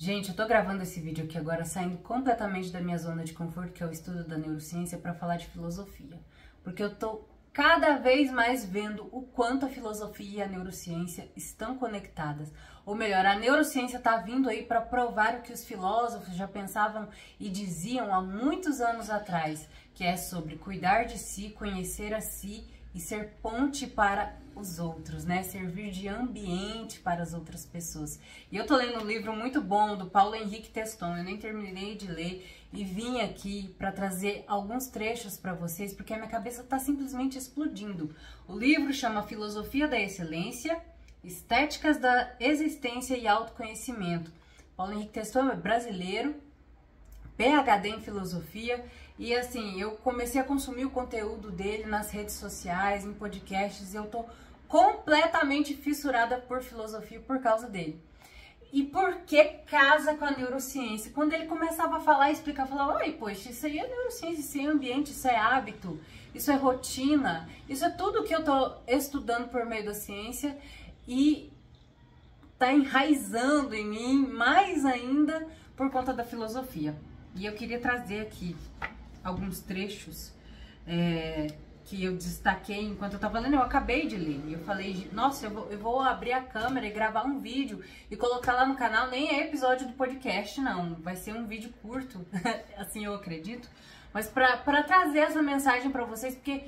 Gente, eu tô gravando esse vídeo aqui agora saindo completamente da minha zona de conforto, que é o estudo da neurociência, para falar de filosofia. Porque eu tô cada vez mais vendo o quanto a filosofia e a neurociência estão conectadas. Ou melhor, a neurociência tá vindo aí para provar o que os filósofos já pensavam e diziam há muitos anos atrás, que é sobre cuidar de si, conhecer a si e ser ponte para os outros, né? Servir de ambiente para as outras pessoas. E eu tô lendo um livro muito bom do Paulo Henrique Teston, eu nem terminei de ler e vim aqui para trazer alguns trechos para vocês, porque a minha cabeça tá simplesmente explodindo. O livro chama Filosofia da Excelência, Estéticas da Existência e Autoconhecimento. Paulo Henrique Teston é brasileiro, PhD em filosofia, e assim, eu comecei a consumir o conteúdo dele nas redes sociais, em podcasts, e eu tô completamente fissurada por filosofia por causa dele. E por que casa com a neurociência? Quando ele começava a falar e explicar, eu falava, oi, poxa, isso aí é neurociência, isso é ambiente, isso é hábito, isso é rotina, isso é tudo que eu tô estudando por meio da ciência e tá enraizando em mim mais ainda por conta da filosofia. E eu queria trazer aqui alguns trechos que eu destaquei enquanto eu tava lendo. Eu acabei de ler e eu falei, nossa, eu vou abrir a câmera e gravar um vídeo e colocar lá no canal. Nem é episódio do podcast, não. Vai ser um vídeo curto, assim eu acredito. Mas pra trazer essa mensagem pra vocês, porque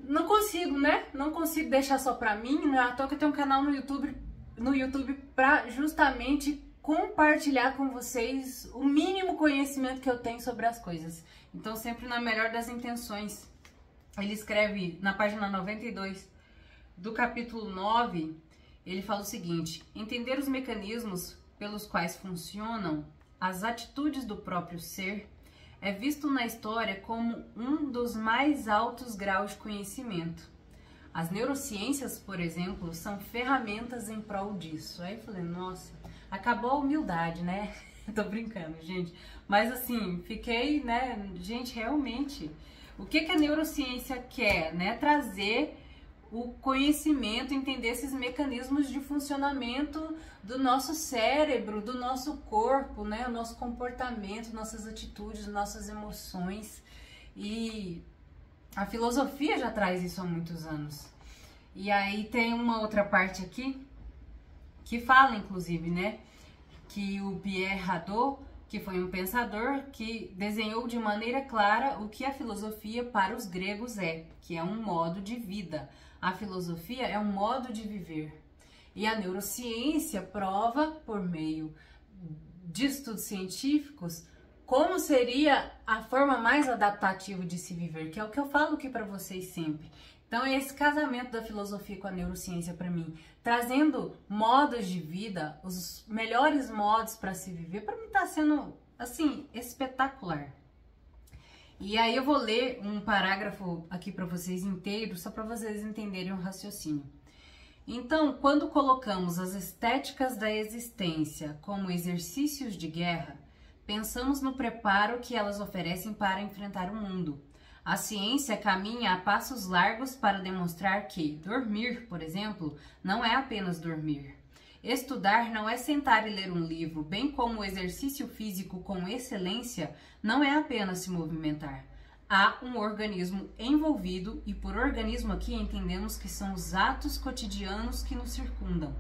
não consigo, né? Não consigo deixar só pra mim. Não é à toa que eu tenho um canal no YouTube pra justamente compartilhar com vocês o mínimo conhecimento que eu tenho sobre as coisas. Então, sempre na melhor das intenções. Ele escreve na página 92 do capítulo 9, ele fala o seguinte: entender os mecanismos pelos quais funcionam as atitudes do próprio ser é visto na história como um dos mais altos graus de conhecimento. As neurociências, por exemplo, são ferramentas em prol disso. Aí eu falei, nossa, acabou a humildade, né? Tô brincando, gente. Mas assim, fiquei, né? Gente, realmente, o que a neurociência quer, né? Trazer o conhecimento, entender esses mecanismos de funcionamento do nosso cérebro, do nosso corpo, né? O nosso comportamento, nossas atitudes, nossas emoções. E a filosofia já traz isso há muitos anos. E aí tem uma outra parte aqui que fala, inclusive, né, que o Pierre Hadot, que foi um pensador que desenhou de maneira clara o que a filosofia para os gregos é, que é um modo de vida. A filosofia é um modo de viver. E a neurociência prova, por meio de estudos científicos, como seria a forma mais adaptativa de se viver, que é o que eu falo aqui para vocês sempre. Então, é esse casamento da filosofia com a neurociência para mim, trazendo modos de vida, os melhores modos para se viver, para mim tá sendo, assim, espetacular. E aí eu vou ler um parágrafo aqui para vocês inteiro, só para vocês entenderem o raciocínio. Então, quando colocamos as estéticas da existência como exercícios de guerra, pensamos no preparo que elas oferecem para enfrentar o mundo. A ciência caminha a passos largos para demonstrar que dormir, por exemplo, não é apenas dormir. Estudar não é sentar e ler um livro, bem como o exercício físico com excelência não é apenas se movimentar. Há um organismo envolvido e por organismo aqui entendemos que são os atos cotidianos que nos circundam.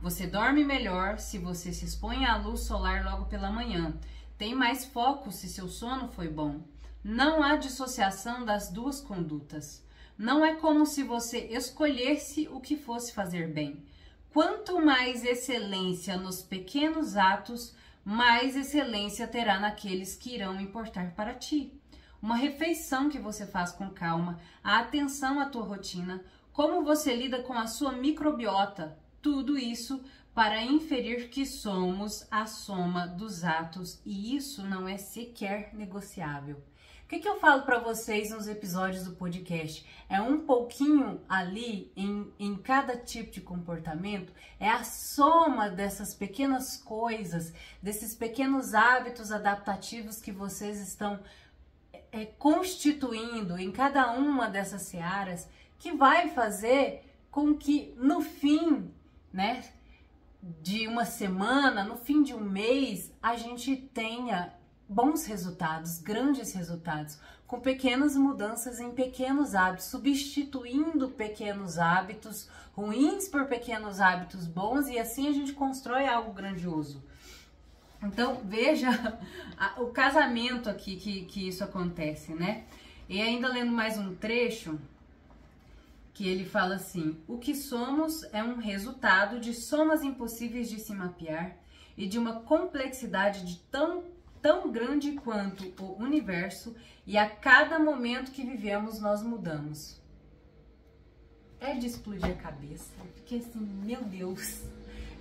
Você dorme melhor se você se expõe à luz solar logo pela manhã. Tem mais foco se seu sono foi bom. Não há dissociação das duas condutas. Não é como se você escolhesse o que fosse fazer bem. Quanto mais excelência nos pequenos atos, mais excelência terá naqueles que irão importar para ti. Uma refeição que você faz com calma, a atenção à tua rotina, como você lida com a sua microbiota, tudo isso para inferir que somos a soma dos atos e isso não é sequer negociável. O que eu falo para vocês nos episódios do podcast? É um pouquinho ali em cada tipo de comportamento, é a soma dessas pequenas coisas, desses pequenos hábitos adaptativos que vocês estão constituindo em cada uma dessas searas, que vai fazer com que no fim, né, de uma semana, no fim de um mês, a gente tenha bons resultados, grandes resultados, com pequenas mudanças em pequenos hábitos, substituindo pequenos hábitos ruins por pequenos hábitos bons, e assim a gente constrói algo grandioso. Então, veja o casamento aqui que isso acontece, né? E ainda lendo mais um trecho, que ele fala assim: o que somos é um resultado de somas impossíveis de se mapear e de uma complexidade de tão grande quanto o universo, e a cada momento que vivemos nós mudamos. É de explodir a cabeça. Eu fiquei assim, meu Deus,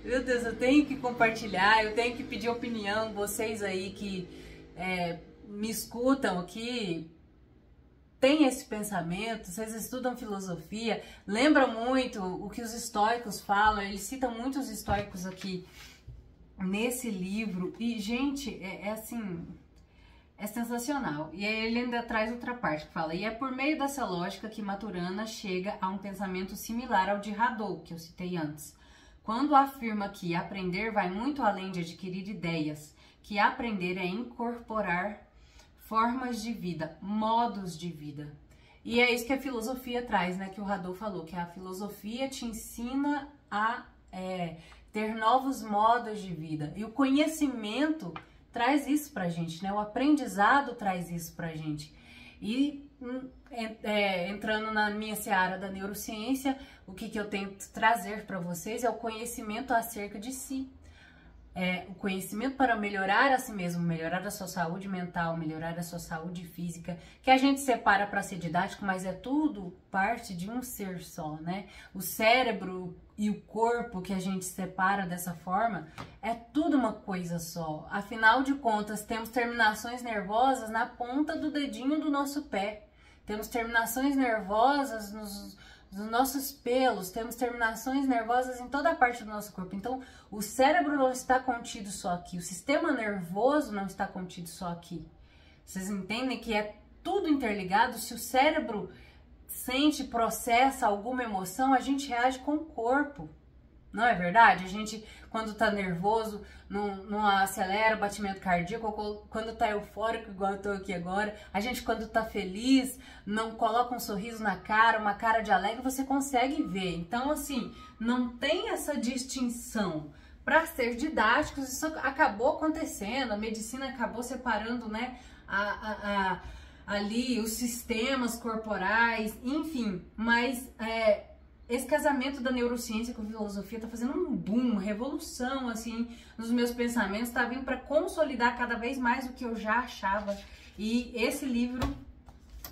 eu tenho que compartilhar, eu tenho que pedir opinião, vocês aí que me escutam aqui, tem esse pensamento, vocês estudam filosofia, lembram muito o que os estoicos falam, eles citam muitos estoicos aqui nesse livro, e gente, assim, é sensacional. E aí ele ainda traz outra parte que fala: e é por meio dessa lógica que Maturana chega a um pensamento similar ao de Hadot, que eu citei antes, quando afirma que aprender vai muito além de adquirir ideias, que aprender é incorporar formas de vida, modos de vida. E é isso que a filosofia traz, né? Que o Hadot falou, que a filosofia te ensina a ter novos modos de vida. E o conhecimento traz isso pra gente, né? O aprendizado traz isso pra gente. E entrando na minha seara da neurociência, o que eu tento trazer para vocês é o conhecimento acerca de si. O conhecimento para melhorar a si mesmo, melhorar a sua saúde mental, melhorar a sua saúde física, que a gente separa para ser didático, mas é tudo parte de um ser só, né? O cérebro e o corpo que a gente separa dessa forma, é tudo uma coisa só. Afinal de contas, temos terminações nervosas na ponta do dedinho do nosso pé. Temos terminações nervosas nos nossos pelos, temos terminações nervosas em toda a parte do nosso corpo. Então, o cérebro não está contido só aqui, o sistema nervoso não está contido só aqui. Vocês entendem que é tudo interligado? Se o cérebro sente, processa alguma emoção, a gente reage com o corpo. Não é verdade? A gente, quando tá nervoso, não acelera o batimento cardíaco, quando tá eufórico, igual eu tô aqui agora, a gente, quando tá feliz, não coloca um sorriso na cara, uma cara de alegre, você consegue ver. Então, assim, não tem essa distinção. Para ser didáticos, isso acabou acontecendo, a medicina acabou separando, né, ali os sistemas corporais, enfim, mas esse casamento da neurociência com a filosofia tá fazendo um boom, uma revolução, assim, nos meus pensamentos, tá vindo para consolidar cada vez mais o que eu já achava. E esse livro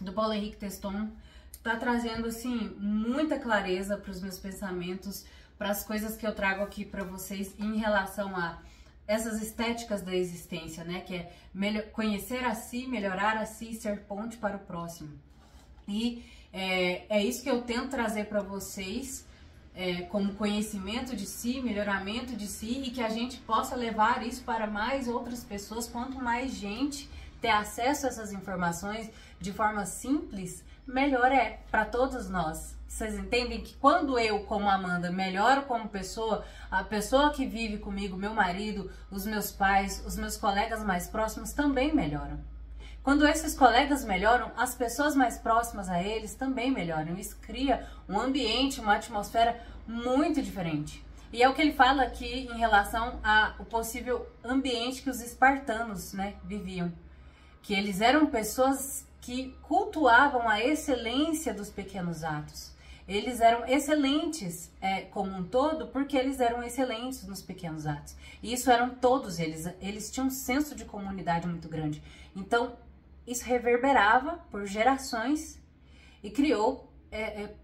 do Paulo Henrique Teston tá trazendo, assim, muita clareza para os meus pensamentos, para as coisas que eu trago aqui para vocês em relação a essas estéticas da existência, né? Que é conhecer a si, melhorar a si e ser ponte para o próximo. E é isso que eu tento trazer para vocês, como conhecimento de si, melhoramento de si, e que a gente possa levar isso para mais outras pessoas. Quanto mais gente ter acesso a essas informações de forma simples, melhor é para todos nós. Vocês entendem que quando eu, como Amanda, melhoro como pessoa, a pessoa que vive comigo, meu marido, os meus pais, os meus colegas mais próximos também melhoram. Quando esses colegas melhoram, as pessoas mais próximas a eles também melhoram. Isso cria um ambiente, uma atmosfera muito diferente. E é o que ele fala aqui em relação ao possível ambiente que os espartanos, né, viviam. Que eles eram pessoas que cultuavam a excelência dos pequenos atos. Eles eram excelentes como um todo porque eles eram excelentes nos pequenos atos. E isso eram todos eles. Eles tinham um senso de comunidade muito grande. Então, isso reverberava por gerações e criou,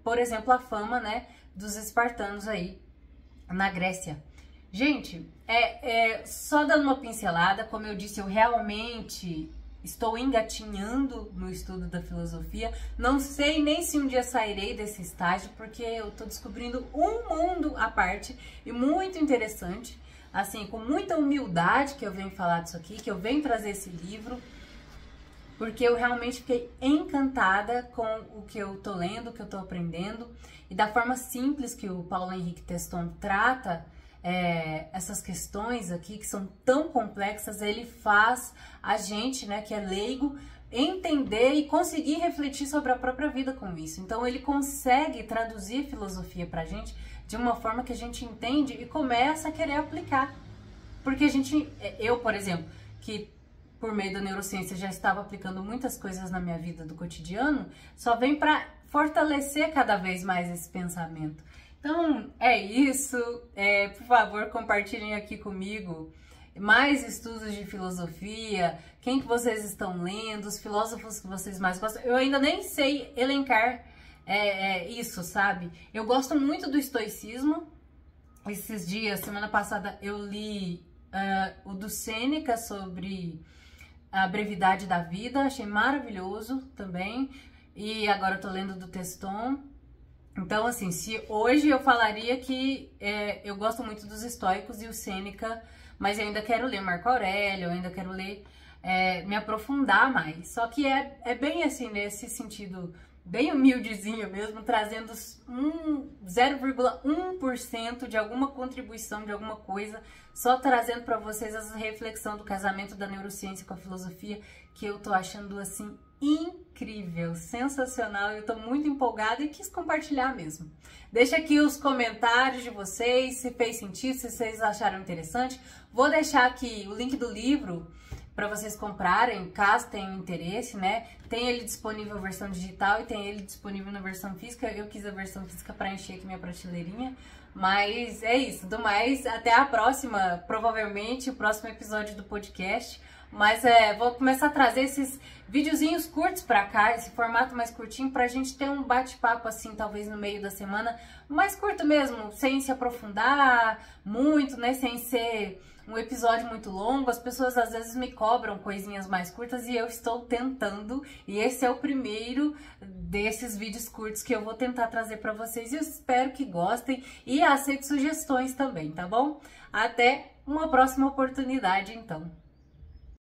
por exemplo, a fama, né, dos espartanos aí na Grécia. Gente, só dando uma pincelada, como eu disse, eu realmente estou engatinhando no estudo da filosofia. Não sei nem se um dia sairei desse estágio, porque eu estou descobrindo um mundo à parte e muito interessante. Assim, com muita humildade que eu venho falar disso aqui, que eu venho trazer esse livro, porque eu realmente fiquei encantada com o que eu tô lendo, o que eu tô aprendendo, e da forma simples que o Paulo Henrique Teston trata essas questões aqui que são tão complexas, ele faz a gente, né, que é leigo, entender e conseguir refletir sobre a própria vida com isso. Então ele consegue traduzir filosofia pra gente de uma forma que a gente entende e começa a querer aplicar. Porque eu, por exemplo, que por meio da neurociência já estava aplicando muitas coisas na minha vida do cotidiano, só vem para fortalecer cada vez mais esse pensamento. Então, é isso. Por favor, compartilhem aqui comigo mais estudos de filosofia, quem que vocês estão lendo, os filósofos que vocês mais gostam. Eu ainda nem sei elencar isso, sabe? Eu gosto muito do estoicismo. Esses dias, semana passada, eu li o do Sêneca sobre a brevidade da vida, achei maravilhoso também. E agora eu tô lendo do Teston. Então, assim, se hoje eu falaria que eu gosto muito dos estoicos e o Sêneca, mas eu ainda quero ler Marco Aurélio, eu ainda quero ler, me aprofundar mais. Só que é bem assim, nesse sentido, bem humildezinho mesmo, trazendo 0,1% de alguma contribuição, de alguma coisa, só trazendo para vocês essa reflexão do casamento da neurociência com a filosofia, que eu tô achando, assim, incrível, sensacional, eu tô muito empolgada e quis compartilhar mesmo. Deixa aqui os comentários de vocês, se fez sentido, se vocês acharam interessante. Vou deixar aqui o link do livro para vocês comprarem, caso tenham interesse, né? Tem ele disponível na versão digital e tem ele disponível na versão física. Eu quis a versão física para encher aqui minha prateleirinha. Mas é isso, do mais, até a próxima, provavelmente o próximo episódio do podcast. Mas vou começar a trazer esses videozinhos curtos pra cá, esse formato mais curtinho, pra gente ter um bate-papo assim, talvez no meio da semana, mais curto mesmo, sem se aprofundar muito, né, sem ser um episódio muito longo. As pessoas às vezes me cobram coisinhas mais curtas e eu estou tentando, e esse é o primeiro desses vídeos curtos que eu vou tentar trazer pra vocês, e eu espero que gostem e aceito sugestões também, tá bom? Até uma próxima oportunidade, então.